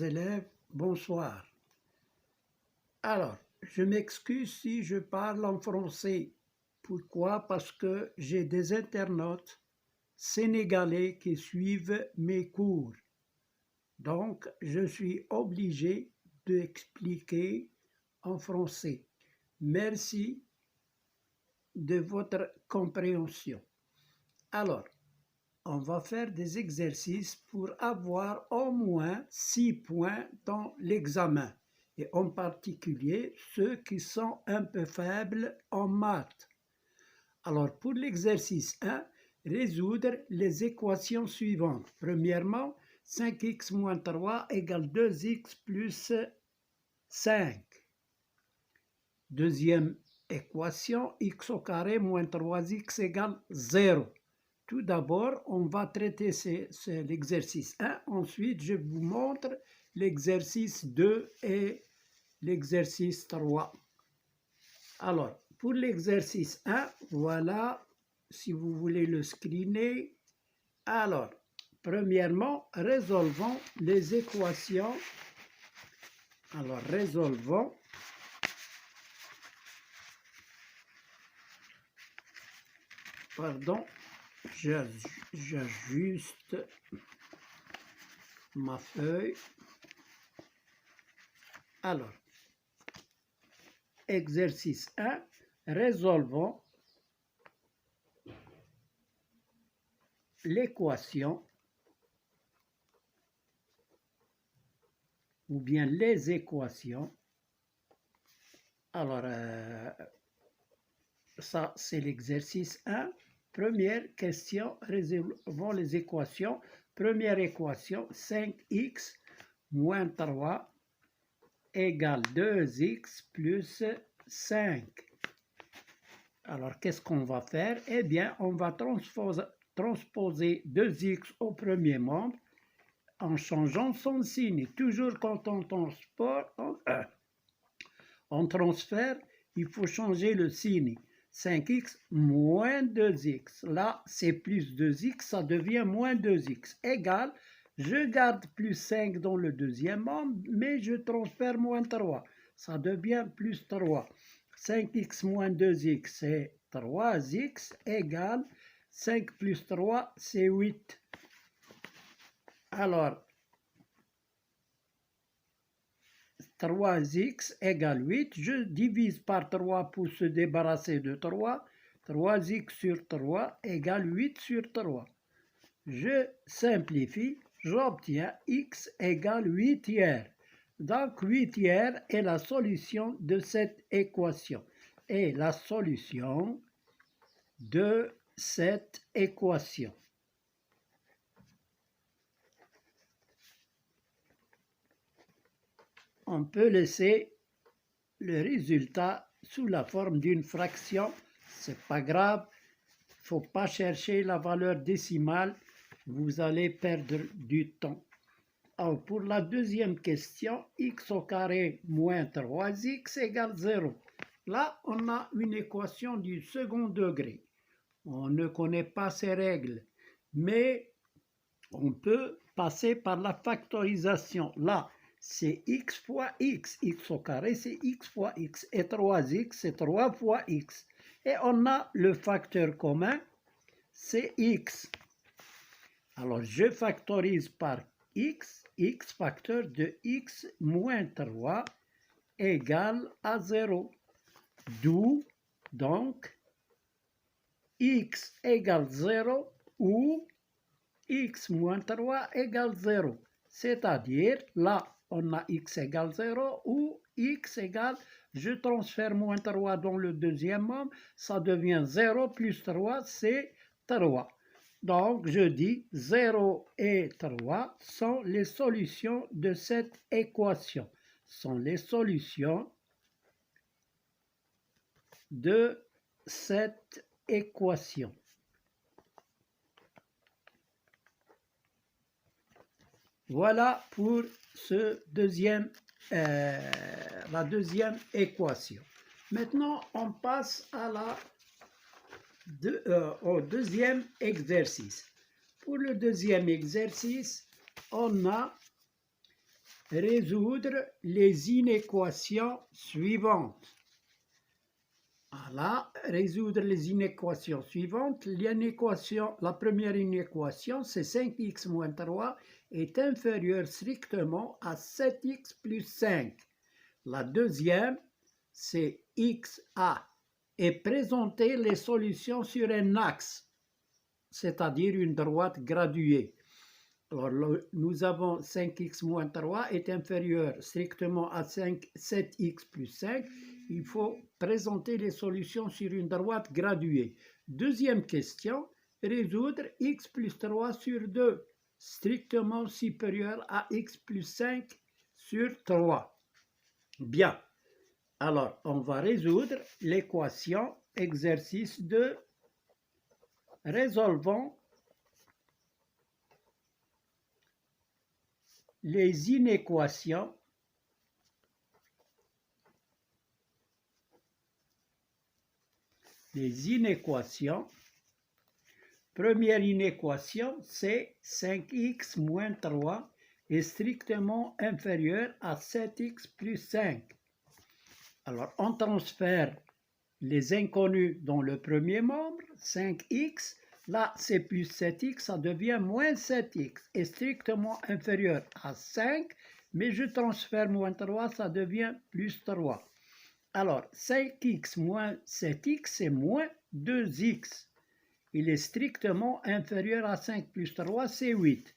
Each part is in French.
élèves, bonsoir. Alors, je m'excuse si je parle en français. Pourquoi? Parce que j'ai des internautes sénégalais qui suivent mes cours. Donc, je suis obligé d'expliquer en français. Merci de votre compréhension. Alors, on va faire des exercices pour avoir au moins 6 points dans l'examen, et en particulier ceux qui sont un peu faibles en maths. Alors, pour l'exercice 1, résoudre les équations suivantes. Premièrement, 5x moins 3 égale 2x plus 5. Deuxième équation, x au carré moins 3x égale 0. Tout d'abord, on va traiter l'exercice 1. Ensuite, je vous montre l'exercice 2 et l'exercice 3. Alors, pour l'exercice 1, voilà, si vous voulez le screener. Alors, premièrement, résolvons les équations. Alors, résolvons. Pardon. J'ajuste ma feuille. Alors, exercice 1, résolvons l'équation ou bien les équations. Alors, ça c'est l'exercice 1. Première question, résolvons les équations. Première équation, 5x moins 3 égale 2x plus 5. Alors, qu'est-ce qu'on va faire? Eh bien, on va transposer 2x au premier membre en changeant son signe. Toujours quand on transfère, il faut changer le signe. 5x moins 2x. Là, c'est plus 2x, ça devient moins 2x. Égal, je garde plus 5 dans le deuxième membre, mais je transfère moins 3. Ça devient plus 3. 5x moins 2x, c'est 3x, égale 5 plus 3, c'est 8. Alors, 3x égale 8. Je divise par 3 pour se débarrasser de 3. 3x sur 3 égale 8 sur 3. Je simplifie, j'obtiens x égale 8 tiers. Donc 8 tiers est la solution de cette équation. Et la solution de cette équation. On peut laisser le résultat sous la forme d'une fraction. C'est pas grave. Il ne faut pas chercher la valeur décimale. Vous allez perdre du temps. Alors, pour la deuxième question, x au carré moins 3x égale 0. Là, on a une équation du second degré. On ne connaît pas ces règles, mais on peut passer par la factorisation. Là, c'est x fois x. X au carré, c'est x fois x. Et 3x, c'est 3 fois x. Et on a le facteur commun, c'est x. Alors, je factorise par x. X facteur de x moins 3 égale à 0. D'où, donc, x égale 0 ou x moins 3 égale 0. C'est-à-dire, là, on a x égale 0 ou x égale, je transfère moins 3 dans le deuxième membre, ça devient 0 plus 3, c'est 3. Donc, je dis 0 et 3 sont les solutions de cette équation. Sont les solutions de cette équation. Voilà pour la deuxième équation. Maintenant, on passe à au deuxième exercice. Pour le deuxième exercice, on a résoudre les inéquations suivantes. Voilà, résoudre les inéquations suivantes. La première inéquation, c'est 5x moins 3 est inférieur strictement à 7x plus 5. La deuxième, c'est xa et présenter les solutions sur un axe, c'est-à-dire une droite graduée. Alors, nous avons 5x moins 3 est inférieur strictement à 7x plus 5. Il faut présenter les solutions sur une droite graduée. Deuxième question, résoudre x plus 3 sur 2, strictement supérieur à x plus 5 sur 3. Bien. Alors, on va résoudre l'équation exercice 2. Résolvons les inéquations Première inéquation, c'est 5x moins 3 est strictement inférieur à 7x plus 5. Alors, on transfère les inconnus dans le premier membre, 5x, là c'est plus 7x, ça devient moins 7x, est strictement inférieur à 5, mais je transfère moins 3, ça devient plus 3. Alors, 5x moins 7x, c'est moins 2x. Il est strictement inférieur à 5 plus 3, c'est 8.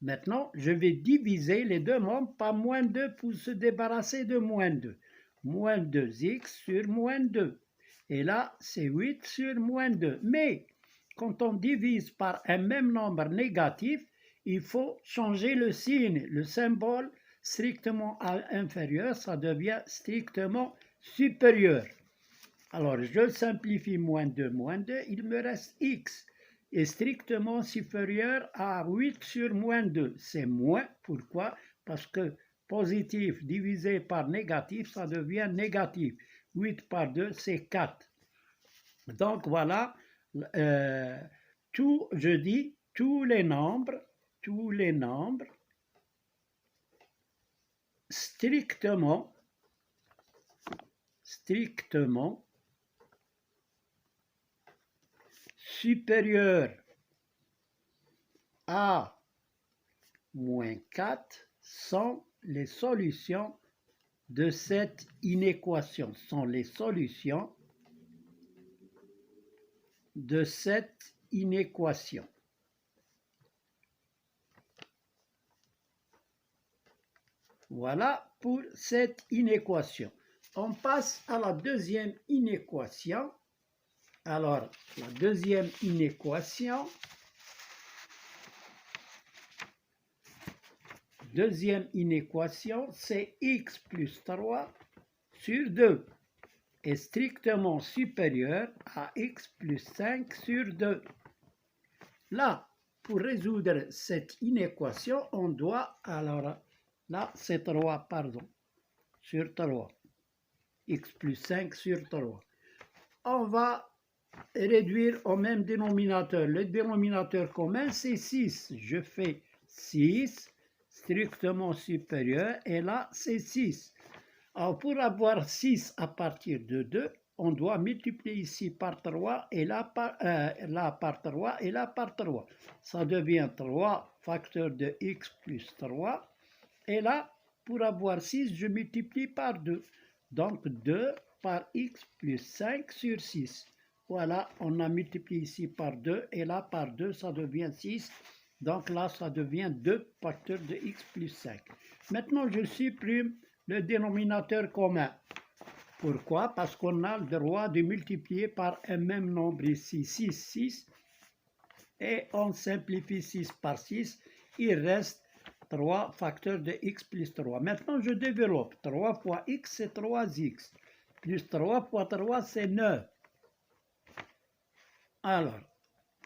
Maintenant, je vais diviser les deux membres par moins 2 pour se débarrasser de moins 2. Moins 2x sur moins 2. Et là, c'est 8 sur moins 2. Mais, quand on divise par un même nombre négatif, il faut changer le signe, le symbole strictement inférieur, ça devient strictement supérieur. Alors, je simplifie moins 2, il me reste x est strictement supérieur à 8 sur moins 2. C'est moins, pourquoi? Parce que positif divisé par négatif, ça devient négatif. 8 par 2, c'est 4. Donc, voilà, je dis tous les nombres strictement supérieur à moins 4 sont les solutions de cette inéquation. Voilà pour cette inéquation. On passe à la deuxième inéquation. Alors, la deuxième inéquation, c'est x plus 3 sur 2 est strictement supérieur à x plus 5 sur 2. Là, pour résoudre cette inéquation, on doit, alors là, c'est 3, sur 3. X plus 5 sur 3. On va réduire au même dénominateur. Le dénominateur commun, c'est 6. Je fais 6, strictement supérieur, et là, c'est 6. Alors, pour avoir 6 à partir de 2, on doit multiplier ici par 3, et là par 3, et là par 3. Ça devient 3 facteur de x plus 3. Et là, pour avoir 6, je multiplie par 2. Donc, 2 par x plus 5 sur 6. Voilà, on a multiplié ici par 2, et là par 2, ça devient 6. Donc là, ça devient 2 facteurs de x plus 5. Maintenant, je supprime le dénominateur commun. Pourquoi? Parce qu'on a le droit de multiplier par un même nombre ici, 6, 6. Et on simplifie 6 par 6. Il reste 3 facteurs de x plus 3. Maintenant, je développe. 3 fois x, c'est 3x. Plus 3 fois 3, c'est 9. Alors,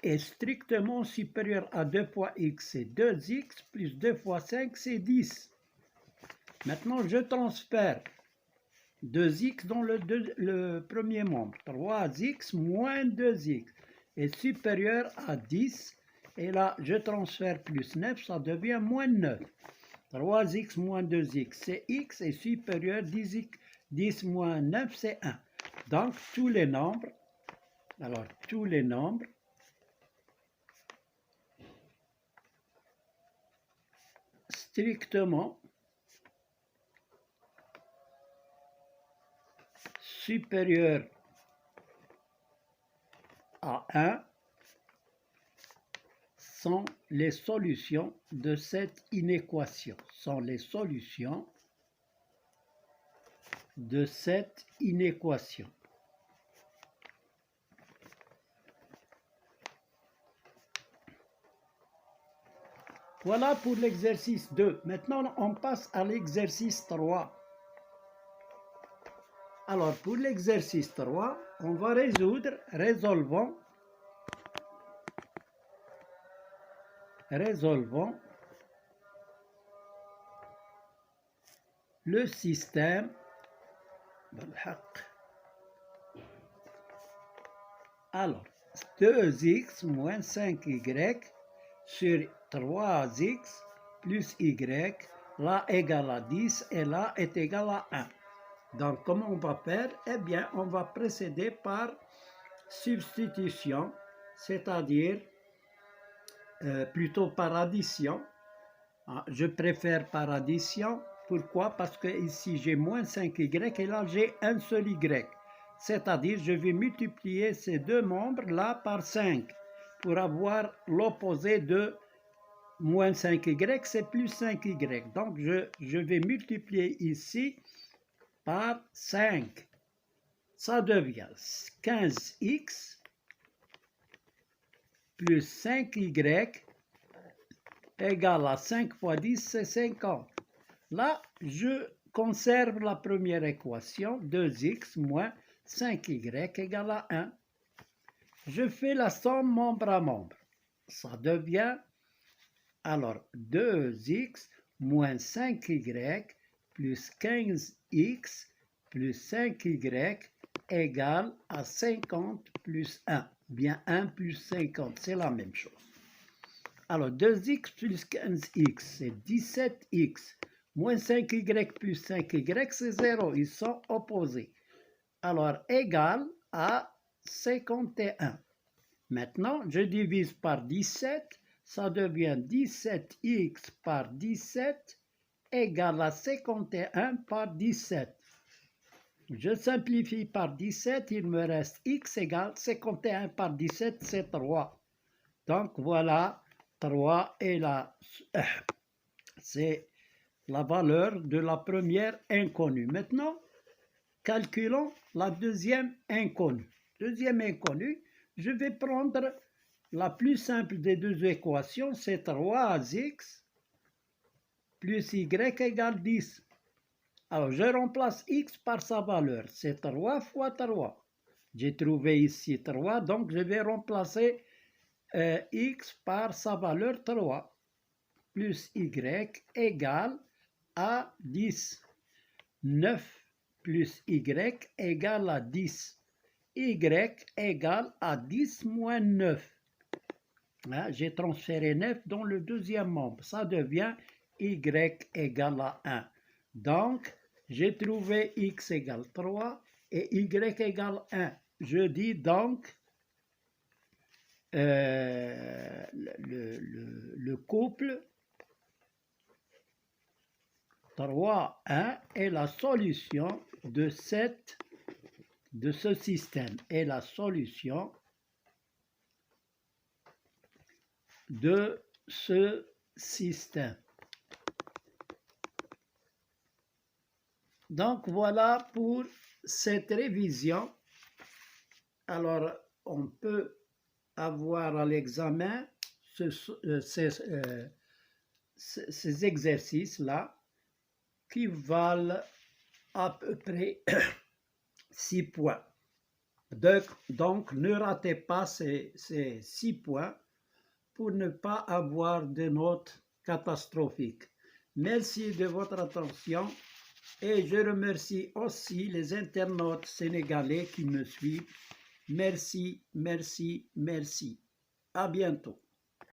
est strictement supérieur à 2 fois x, c'est 2x, plus 2 fois 5, c'est 10. Maintenant, je transfère 2x dans le premier membre. 3x moins 2x est supérieur à 10. Et là, je transfère plus 9, ça devient moins 9. 3x moins 2x, c'est x est supérieur à 10x. 10 moins 9, c'est 1. Donc, tous les nombres, alors tous les nombres strictement supérieurs à 1 sont les solutions de cette inéquation. Sont les solutions de cette inéquation. Voilà pour l'exercice 2. Maintenant, on passe à l'exercice 3. Alors, pour l'exercice 3, on va résolvons le système alors 2x moins 5y sur 3x plus y, là égale à 10 et là est égal à 1. Donc, comment on va faire? Eh bien, on va procéder par substitution, c'est-à-dire plutôt par addition. Je préfère par addition. Pourquoi? Parce que ici, j'ai moins 5y et là, j'ai un seul y. C'est-à-dire, je vais multiplier ces deux membres-là par 5 pour avoir l'opposé de moins 5y, c'est plus 5y. Donc, je vais multiplier ici par 5. Ça devient 15x plus 5y égale à 5 fois 10, c'est 50. Là, je conserve la première équation, 2x moins 5y égale à 1. Je fais la somme membre à membre. Ça devient, alors, 2x moins 5y plus 15x plus 5y égale à 50 plus 1. Bien, 1 plus 50, c'est la même chose. Alors, 2x plus 15x, c'est 17x. Moins 5y plus 5y, c'est 0. Ils sont opposés. Alors, égal à 51. Maintenant, je divise par 17. Ça devient 17x par 17 égale à 51 par 17. Je simplifie par 17, il me reste x égale 51 par 17, c'est 3. Donc voilà, 3 est c'est la valeur de la première inconnue. Maintenant, calculons la deuxième inconnue. Deuxième inconnue, je vais prendre la plus simple des deux équations, c'est 3x plus y égale 10. Alors, je remplace x par sa valeur, c'est 3 fois 3. J'ai trouvé ici 3, donc je vais remplacer x par sa valeur 3, plus y égale à 10. 9 plus y égale à 10. Y égale à 10 moins 9. Hein, j'ai transféré 9 dans le deuxième membre. Ça devient y égale à 1. Donc, j'ai trouvé x égale 3 et y égale 1. Je dis donc le couple 3, 1 est la solution de ce système. Est la solution de ce système. Donc voilà pour cette révision. Alors on peut avoir à l'examen ces exercices-là qui valent à peu près 6 points. Donc ne ratez pas ces 6 points pour ne pas avoir de notes catastrophiques. Merci de votre attention et je remercie aussi les internautes sénégalais qui me suivent. Merci, merci, merci. À bientôt.